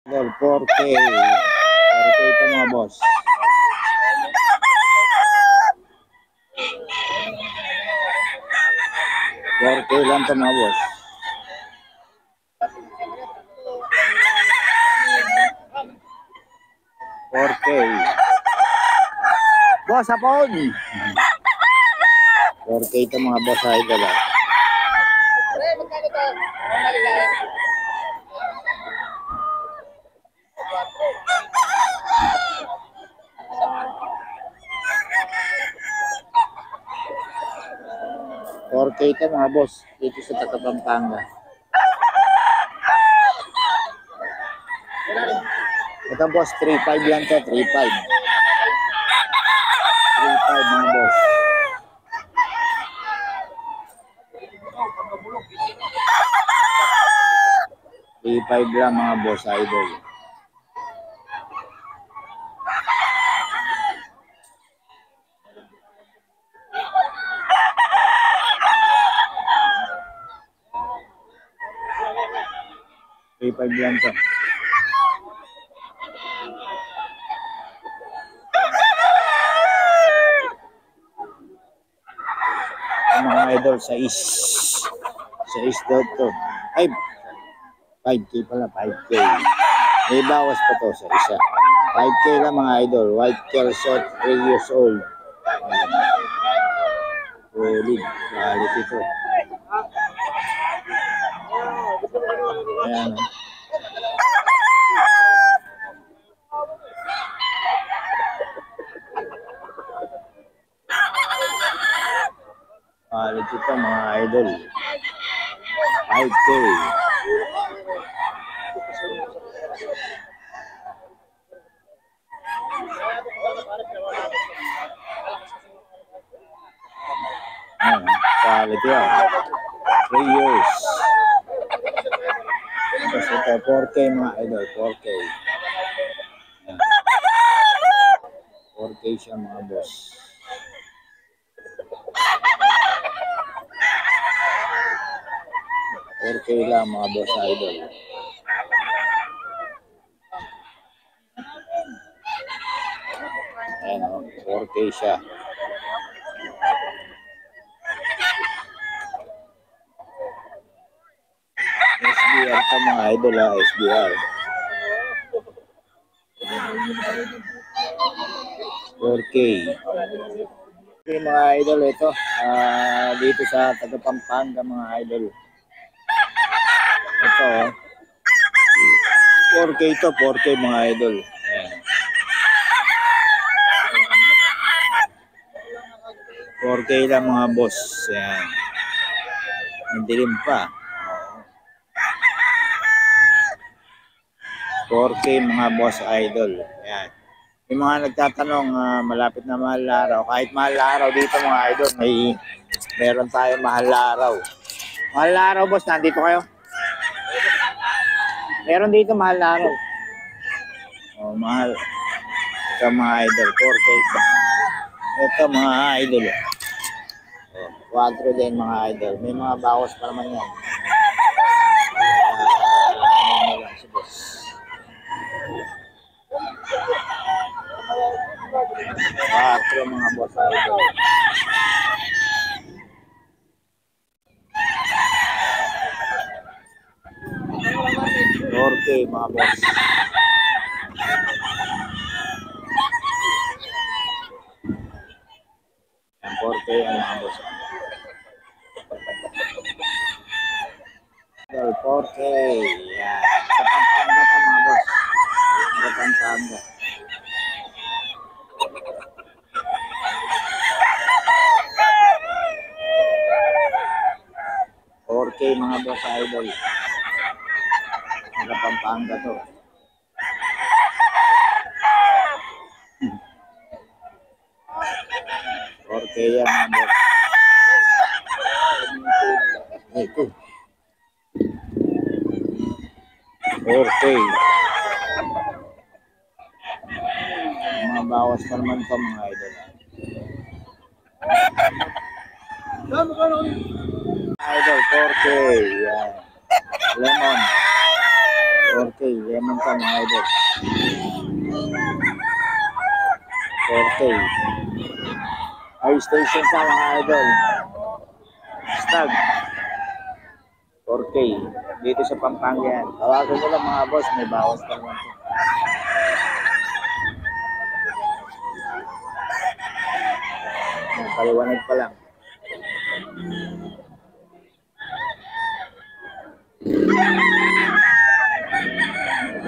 4K. 4K ito mga boss. 4K lang ito mga boss. Boss, hapon! 4K ito mga boss idol. $4K ito mga boss dito sa Pampanga. Ito boss, 3.5 lang ito, 3.5. 3.5 mga boss. 3.5 lang mga boss idol. $3.5 lang ito. Mga idol, sa is daw ito. Ay, 5K pala, 5K. May bawas pa to sa isa. 5K lang mga idol. White Kelso, 3 years old. Solid. Galit ito. Ayan. Galit ito mga idol. 5K. Ayan, quality yan. 3 years. Tapos ito, 4K mga idol, 4K. Ayan. 4K siya mga boss. $4K lang mga boss idol. Ayan o, 4K siya. SBR ka mga idol ha, SBR. 4K. Okay mga idol, ito. Dito sa Pampanga mga idol. Ito 4K ito, 4K mga idol. Ayan. 4K lang mga boss. Ayan. Nandilim pa. 4K mga boss idol. Ayan. Yung mga nagtatanong, malapit na mahal na araw. Kahit mahal na araw dito mga idol, meron tayong mahal na araw. Mahal na araw boss, nandito kayo? Meron dito mahal na araw. Oh, mahal. Ito mga idol, 4K pa. Ito mga idol. Oh, 4 din mga idol. May mga bawas pa naman yan. Si boss. 4 mga boss idol. $4K mga boss. Yan, 4K ang mga boss. 4K. Yan. Sa Pampanga pa mga boss. Sa Pampanga. $4K mga boss idol. Sa Pampanga to. $4K yan mga boss. Ito. 4K. Mga bawas pa naman ito mga idol. Idol, 4K. Yan. Lemon. 4K. Lemon ka mga idol. 4K. Ay station ka mga idol. Stag. 4K. Dito sa Pampanga yan. Tawagan mo lang mga boss. May bawas pa naman. Paliwanag pa lang.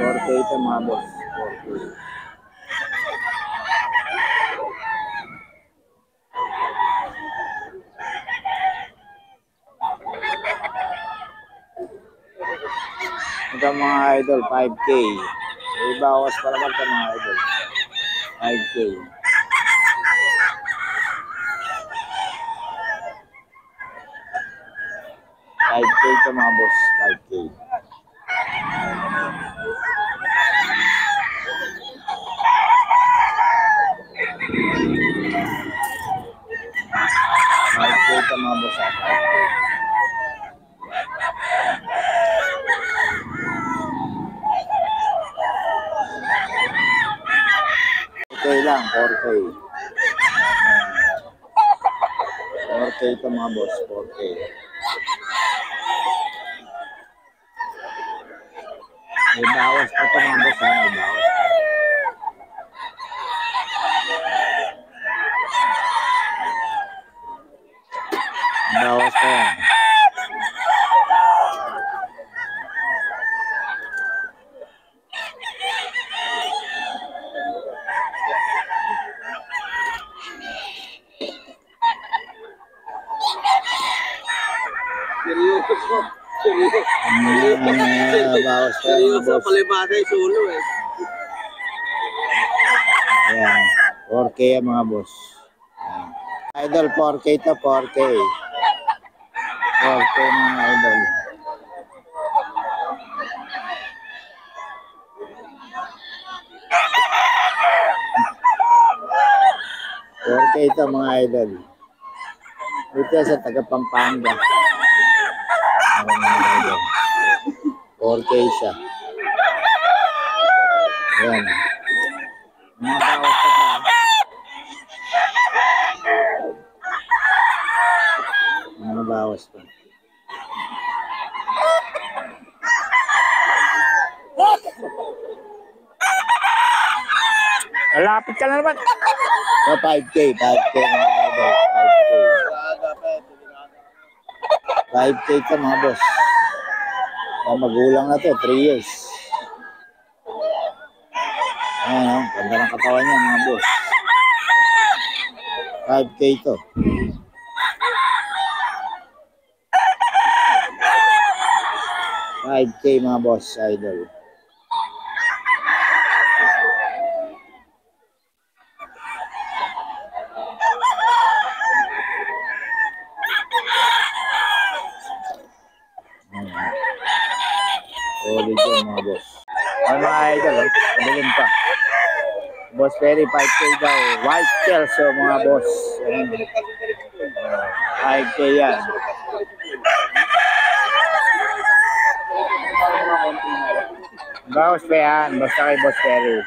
4K ito mga boss. 4K. Ito mga idol, 5K. May bawas pa naman ito mga idol. 5K. 5K ito mga boss. 5K. Ito mga boss. 5K. Okay lang, 4K. 4K ito mga boss, 4K. May bawas pa ito mga boss, may bawas pa. Bawas pa yan. Bawas pa yan mga boss. Palibagay sulo eh. Ayan, 4K yan mga boss. Idol, 4K ito, 4K. 4K mga idol. Ito mga idol. Ito sa taga Pampanga. Mga idol. 4K siya. Ayan. Mga bawas pa pa. Mga bawas pa. Malapit ka na naman. So 5K mga idol. 5K ka mga boss. Magulang na to, 3 years. Ayan, ganda ng katawan niya mga boss. 5K to. 5K mga boss, idol. Solid yun mga boss. Ay mga idol, madilim pa. Boss Perry, 5K daw. White Kelso mga boss. Ayan. 5K yan. Bawas pa yan. Basta kay Boss Perry.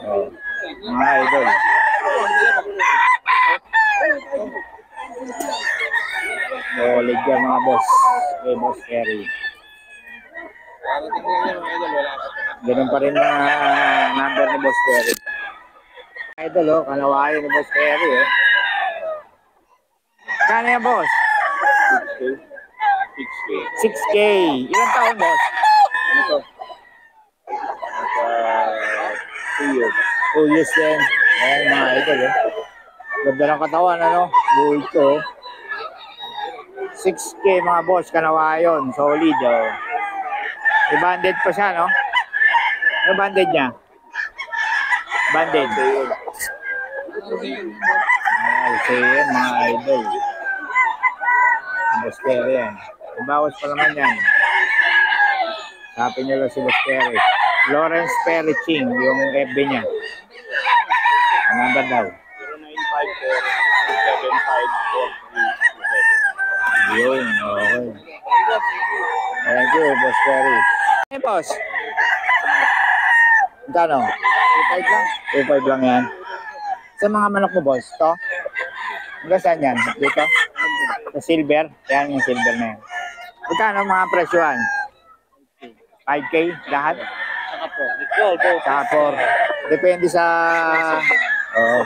Oh, mga idol. Solid yan mga boss. Kay Boss Perry. Ganun pa rin mga number ni Boss Perry. Idol, oh, kanawayo ni Boss Perry, eh. Kano yan, boss? 6K. Ilang taon, boss? Ano to? 2 years. 2 years din. Ayan, mga idol, eh. Ganda ng katawan, ano? Buhay ko, oh. 6K, mga boss, kanawayon. Solid, oh. I-banded pa siya, no? Ano banded niya? Banded. Ay, so yun, mga idol. Boss Perry yan. Bawas pa naman yan. Sapin nyo lang si Boss Perry. Lawrence Perry Ching, yung FB niya. Ang number daw. 0954-754-327. Yun, okay. Thank you, Boss Perry. Eh, boss. Magkano? 2.5 lang. 2.5 lang yan. Sa mga manok mo, boss, to? Hanggang saan yan? Dito? Sa silver? Yan yung silver na yan. Magkano mga presyohan? 5K lahat? Saka po. Nicole, Saka 4. Depende sa... Oo.